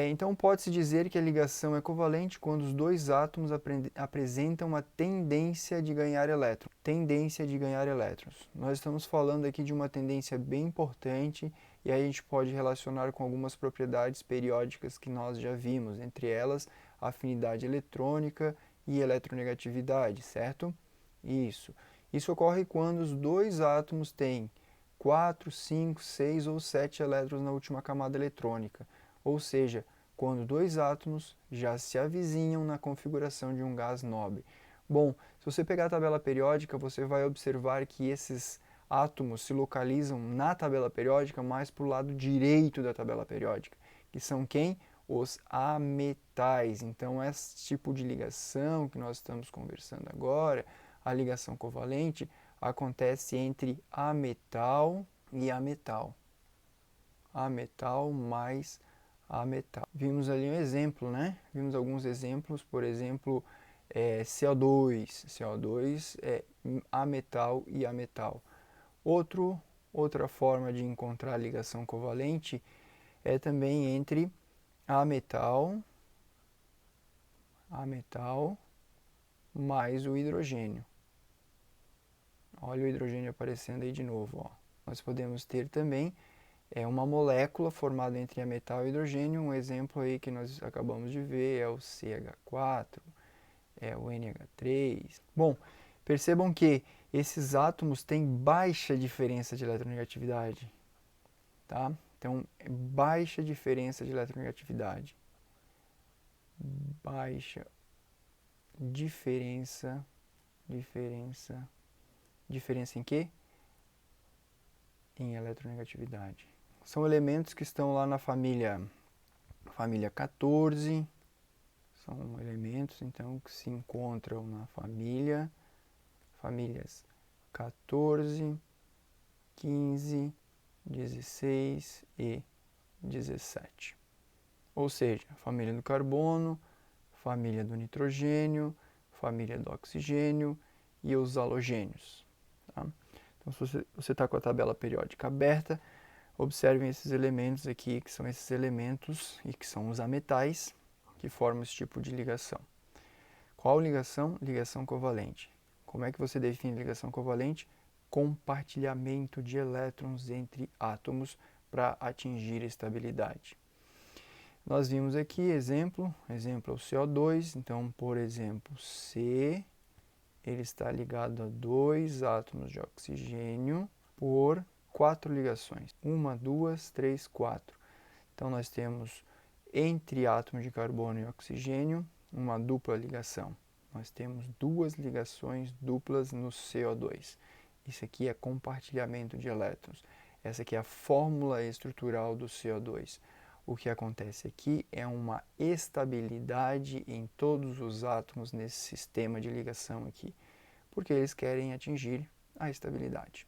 Então, pode-se dizer que a ligação é covalente quando os dois átomos apresentam uma tendência de ganhar elétrons. Tendência de ganhar elétrons. Nós estamos falando aqui de uma tendência bem importante e aí a gente pode relacionar com algumas propriedades periódicas que nós já vimos, entre elas afinidade eletrônica e eletronegatividade, certo? Isso. Isso ocorre quando os dois átomos têm 4, 5, 6 ou 7 elétrons na última camada eletrônica, ou seja, quando dois átomos já se avizinham na configuração de um gás nobre. Bom, se você pegar a tabela periódica, você vai observar que esses átomos se localizam na tabela periódica mais para o lado direito da tabela periódica, que são quem? Os ametais. Então, esse tipo de ligação que nós estamos conversando agora, a ligação covalente, acontece entre ametal e ametal. Ametal mais ametal. Vimos ali um exemplo, né? Vimos alguns exemplos, por exemplo, CO2. CO2 é ametal e ametal. Outra forma de encontrar a ligação covalente é também entre ametal mais o hidrogênio. Olha o hidrogênio aparecendo aí de novo. Ó. Nós podemos ter também uma molécula formada entre ametal e hidrogênio. Um exemplo aí que nós acabamos de ver é o CH4, é o NH3. Bom, percebam que esses átomos têm baixa diferença de eletronegatividade. Tá? Então, baixa diferença de eletronegatividade. Baixa diferença em quê? Em eletronegatividade. São elementos que estão lá na família 14. São elementos, então, que se encontram na famílias 14, 15, 16 e 17. Ou seja, família do carbono, família do nitrogênio, família do oxigênio e os halogênios. Tá? Então, se você está com a tabela periódica aberta, observem esses elementos aqui, que são esses elementos e que são os ametais que formam esse tipo de ligação. Qual ligação? Ligação covalente. Como é que você define ligação covalente? Compartilhamento de elétrons entre átomos para atingir a estabilidade. Nós vimos aqui exemplo é o CO2, então, por exemplo, C, ele está ligado a 2 átomos de oxigênio por 4 ligações. 1, 2, 3, 4. Então, nós temos entre átomos de carbono e oxigênio uma dupla ligação. Nós temos 2 ligações duplas no CO2. Isso aqui é compartilhamento de elétrons. Essa aqui é a fórmula estrutural do CO2. O que acontece aqui é uma estabilidade em todos os átomos nesse sistema de ligação aqui, porque eles querem atingir a estabilidade.